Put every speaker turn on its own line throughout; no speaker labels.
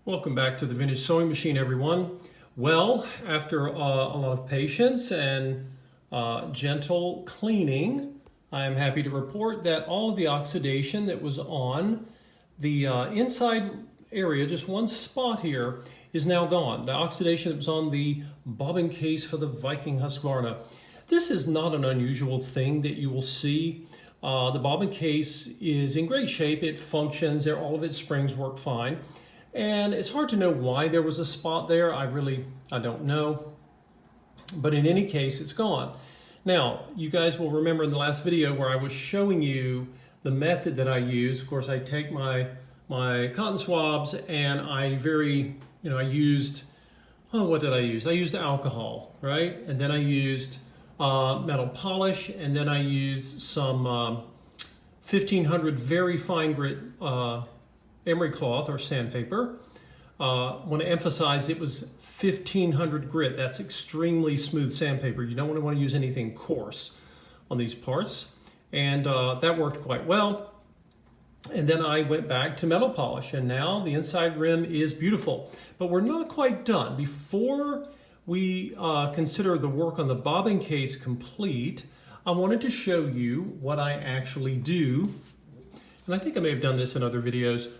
Welcome back to the Vintage Sewing Machine, everyone. Well, after a lot of patience and gentle cleaning, I am happy to report that all of the oxidation that was on the inside area, just one spot here, is now gone. The oxidation that was on the bobbin case for the Viking Husqvarna. This is not an unusual thing that you will see. The bobbin case is in great shape. It functions. All of its springs work fine. And it's hard to know why there was a spot there. I don't know. But in any case, it's gone. Now, you guys will remember in the last video where I was showing you the method that I use. Of course, I take my cotton swabs and I used, what did I use? I used alcohol, right? And then I used metal polish, and then I used some 1500 very fine grit emery cloth or sandpaper. I want to emphasize it was 1500 grit. That's extremely smooth sandpaper. You don't want to use anything coarse on these parts. And that worked quite well. And then I went back to metal polish, and now the inside rim is beautiful. But we're not quite done. Before we consider the work on the bobbin case complete, I wanted to show you what I actually do. And I think I may have done this in other videos.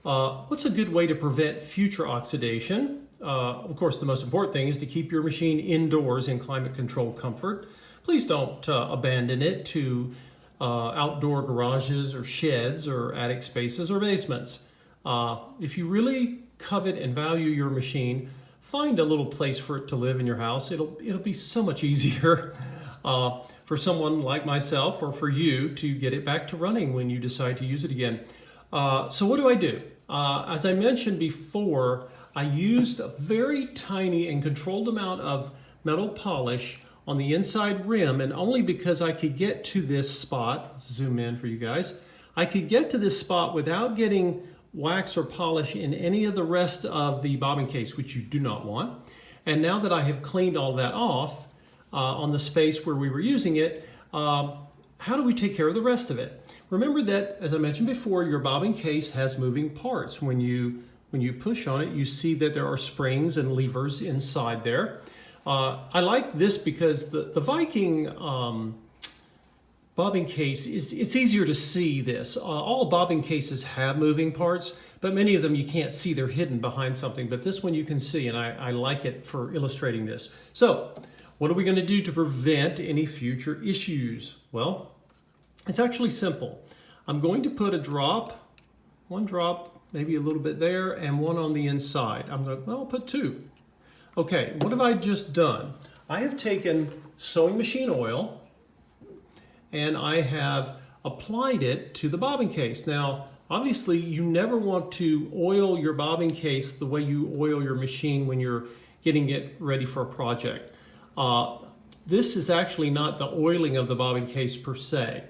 What's a good way to prevent future oxidation? Of course, the most important thing is to keep your machine indoors in climate-controlled comfort. Please don't abandon it to outdoor garages or sheds or attic spaces or basements. If you really covet and value your machine, find a little place for it to live in your house. It'll be so much easier for someone like myself or for you to get it back to running when you decide to use it again. So what do? As I mentioned before, I used a very tiny and controlled amount of metal polish on the inside rim, and only because I could get to this spot, let's zoom in for you guys, I could get to this spot without getting wax or polish in any of the rest of the bobbin case, which you do not want. And now that I have cleaned all that off on the space where we were using it, how do we take care of the rest of it? Remember that, as I mentioned before, your bobbin case has moving parts. When you push on it, you see that there are springs and levers inside there. I like this because the Viking bobbin case, it's easier to see this. All bobbin cases have moving parts, but many of them you can't see. They're hidden behind something. But this one you can see, and I like it for illustrating this. So what are we going to do to prevent any future issues? Well, it's actually simple. I'm going to put one drop, maybe a little bit there, and one on the inside. I'll put two. Okay, what have I just done? I have taken sewing machine oil and I have applied it to the bobbin case. Now, obviously, you never want to oil your bobbin case the way you oil your machine when you're getting it ready for a project. This is actually not the oiling of the bobbin case per se.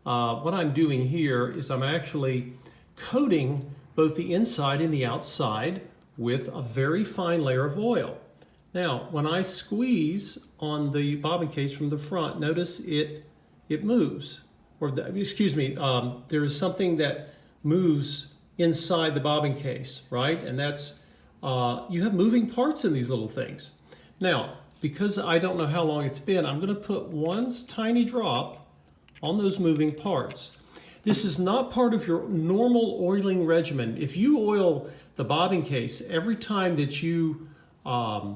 What I'm doing here is I'm actually coating both the inside and the outside with a very fine layer of oil. Now, when I squeeze on the bobbin case from the front, notice it moves. There is something that moves inside the bobbin case, right? And that's, you have moving parts in these little things. Now, because I don't know how long it's been, I'm going to put one tiny drop on those moving parts. This is not part of your normal oiling regimen. If you oil the bobbin case every time that you are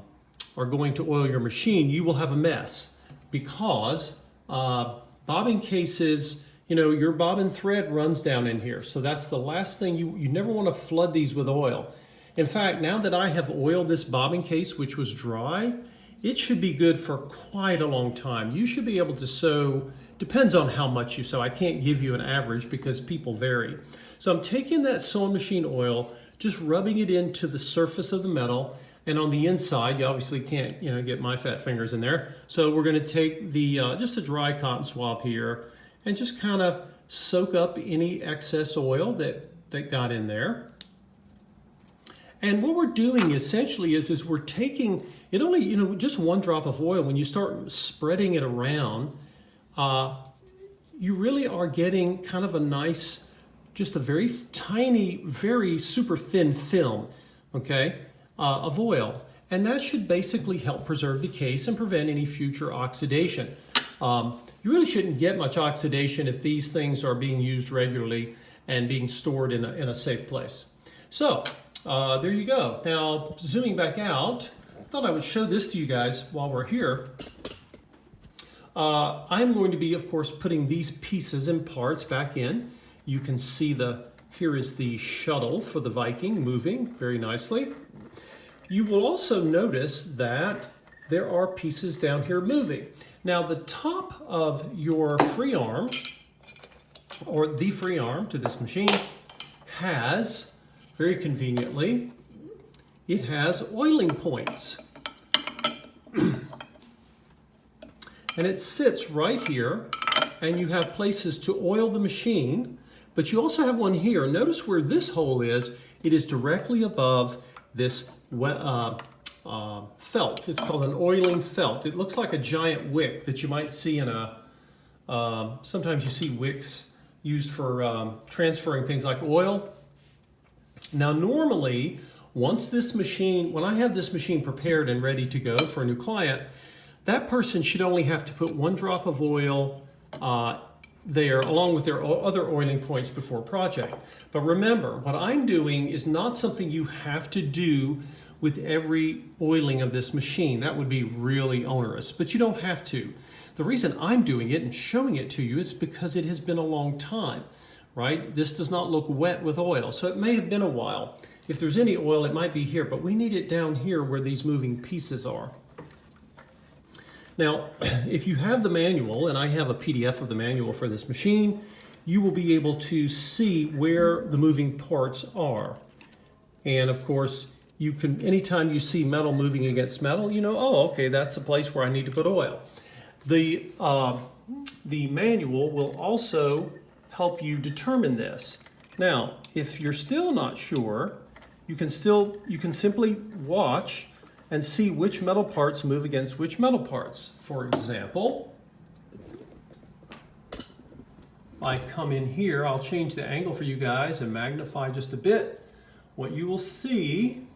going to oil your machine, you will have a mess, because bobbin cases, your bobbin thread runs down in here. So that's the last thing. You never want to flood these with oil. In fact, now that I have oiled this bobbin case, which was dry, it should be good for quite a long time. You should be able to sew, depends on how much you sew. I can't give you an average because people vary. So I'm taking that sewing machine oil, just rubbing it into the surface of the metal, and on the inside, you obviously can't get my fat fingers in there. So we're going to take the just a dry cotton swab here and just kind of soak up any excess oil that got in there. And what we're doing essentially is we're taking it only, just one drop of oil. When you start spreading it around, you really are getting kind of a nice, just a very tiny, very super thin film. okay, of oil. And that should basically help preserve the case and prevent any future oxidation. You really shouldn't get much oxidation if these things are being used regularly and being stored in a safe place. So there you go. Now, zooming back out, I thought I would show this to you guys while we're here. I'm going to be, of course, putting these pieces and parts back in. You can see here is the shuttle for the Viking moving very nicely. You will also notice that there are pieces down here moving. Now, the top of your Freearm, or the Freearm to this machine, has, very conveniently, it has oiling points. And it sits right here, and you have places to oil the machine, but you also have one here. Notice where this hole is. It is directly above this felt. It's called an oiling felt. It looks like a giant wick that you might see in sometimes you see wicks used for transferring things like oil. Now normally, once this machine, when I have this machine prepared and ready to go for a new client, that person should only have to put 1 drop of oil there along with their other oiling points before project. But remember, what I'm doing is not something you have to do with every oiling of this machine. That would be really onerous, but you don't have to. The reason I'm doing it and showing it to you is because it has been a long time, right? This does not look wet with oil, so it may have been a while. If there's any oil, it might be here, but we need it down here where these moving pieces are. Now, if you have the manual, and I have a PDF of the manual for this machine, you will be able to see where the moving parts are. And of course, you can, anytime you see metal moving against metal, you know, oh, okay, that's a place where I need to put oil. The manual will also help you determine this. Now, if you're still not sure, you can simply watch and see which metal parts move against which metal parts. For example, I come in here, I'll change the angle for you guys and magnify just a bit. What you will see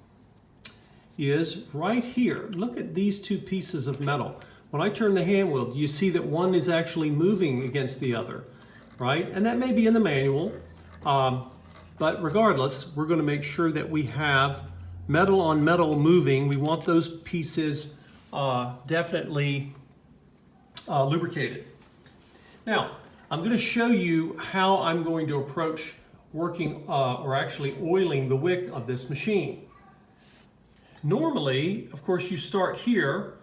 is right here, look at these 2 pieces of metal. When I turn the hand wheel, you see that one is actually moving against the other, right? And that may be in the manual, but regardless, we're going to make sure that we have metal on metal moving. We want those pieces definitely lubricated. Now, I'm going to show you how I'm going to approach working or actually oiling the wick of this machine. Normally, of course, you start here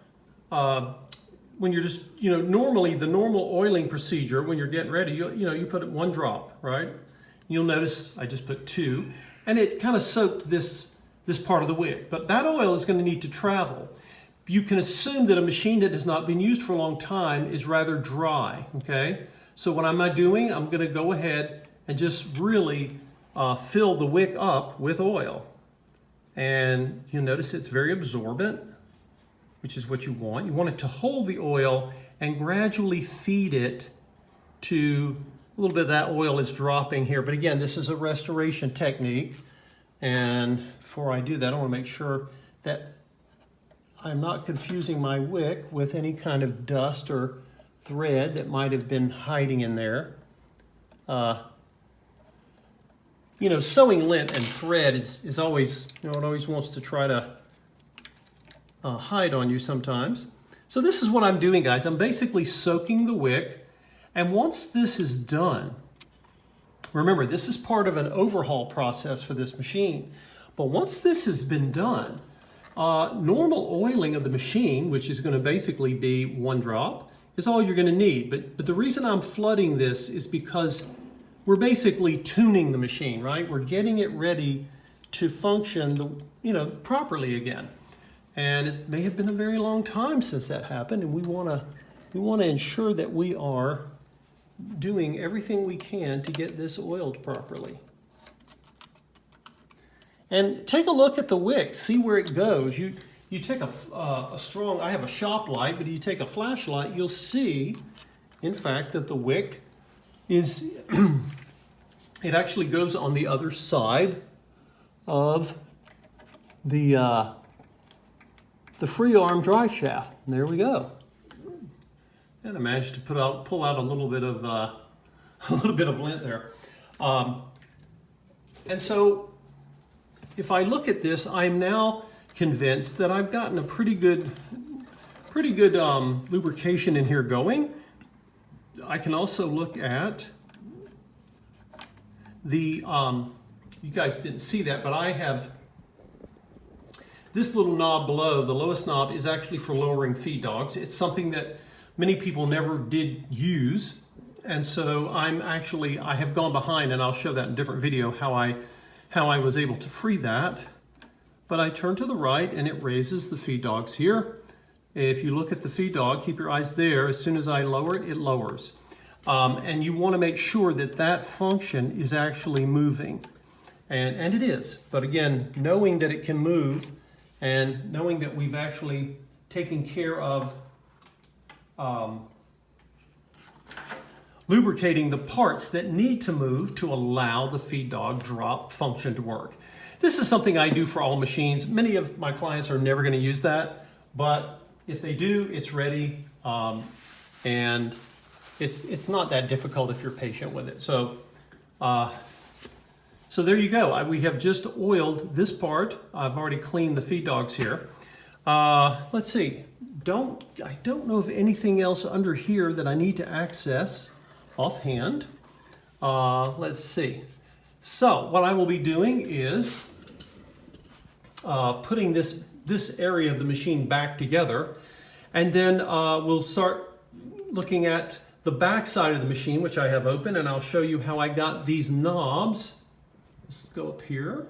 when you're just, normally the normal oiling procedure when you're getting ready, you put 1 drop, right? You'll notice I just put 2, and it kind of soaked this part of the wick, but that oil is going to need to travel. You can assume that a machine that has not been used for a long time is rather dry, okay? So what am I doing? I'm going to go ahead and just really fill the wick up with oil. And you'll notice it's very absorbent, which is what you want. You want it to hold the oil and gradually feed it to a little bit of that oil is dropping here. But again, this is a restoration technique. And before I do that, I want to make sure that I'm not confusing my wick with any kind of dust or thread that might have been hiding in there. Sewing lint and thread is always, it always wants to try to hide on you sometimes. So this is what I'm doing, guys. I'm basically soaking the wick. And once this is done, remember, this is part of an overhaul process for this machine. But once this has been done, normal oiling of the machine, which is going to basically be 1 drop, is all you're going to need. But the reason I'm flooding this is because we're basically tuning the machine, right? We're getting it ready to function, properly again. And it may have been a very long time since that happened, and we want to ensure that we are doing everything we can to get this oiled properly. And take a look at the wick, see where it goes. You take a strong, I have a shop light, but you take a flashlight, you'll see, in fact, that the wick is, it actually goes on the other side of
the Freearm drive shaft. And there we go.
And I managed to pull out a little bit of lint there. And so if I look at this, I'm now convinced that I've gotten a pretty good lubrication in here going. I can also look at the, you guys didn't see that, but I have this little knob below, the lowest knob, is actually for lowering feed dogs. It's something that many people never did use. And so I have gone behind, and I'll show that in a different video, how I was able to free that. But I turn to the right and it raises the feed dogs here. If you look at the feed dog, keep your eyes there. As soon as I lower it, it lowers. And you want to make sure that that function is actually moving. And it is. But again, knowing that it can move and knowing that we've actually taken care of lubricating the parts that need to move to allow the feed dog drop function to work. This is something I do for all machines. Many of my clients are never going to use that, but if they do, it's ready, and it's not that difficult if you're patient with it. So, so there you go. We have just oiled this part. I've already cleaned the feed dogs here. Let's see. I don't know of anything else under here that I need to access offhand. Let's see. So what I will be doing is putting this area of the machine back together, and then we'll start looking at the back side of the machine, which I have open, and I'll show you how I got these knobs. Let's go up here.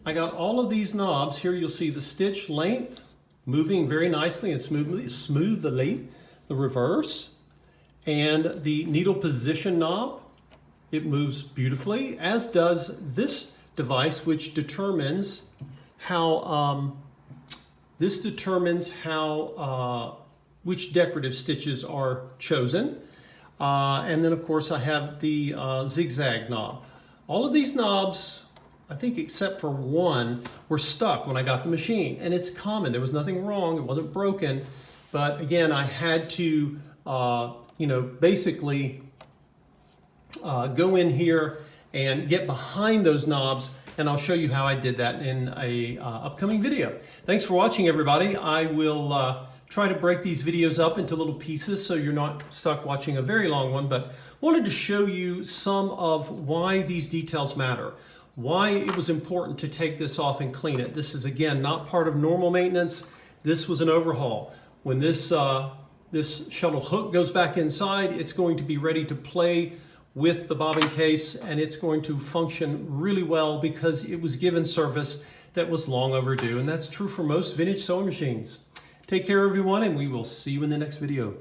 I got all of these knobs. Here you'll see the stitch length moving very nicely and smoothly, the reverse, and the needle position knob. It moves beautifully, as does this device, which determines how which decorative stitches are chosen. And then of course I have the zigzag knob. All of these knobs, I think except for one, were stuck when I got the machine, and it's common. There was nothing wrong, it wasn't broken, but again, I had to basically go in here and get behind those knobs, and I'll show you how I did that in a upcoming video. Thanks for watching, everybody. I will try to break these videos up into little pieces so you're not stuck watching a very long one, but wanted to show you some of why these details matter, why it was important to take this off and clean it. This is, again, not part of normal maintenance. This was an overhaul. When this shuttle hook goes back inside, it's going to be ready to play with the bobbin case, and it's going to function really well because it was given service that was long overdue, and that's true for most vintage sewing machines. Take care, everyone, and we will see you in the next video.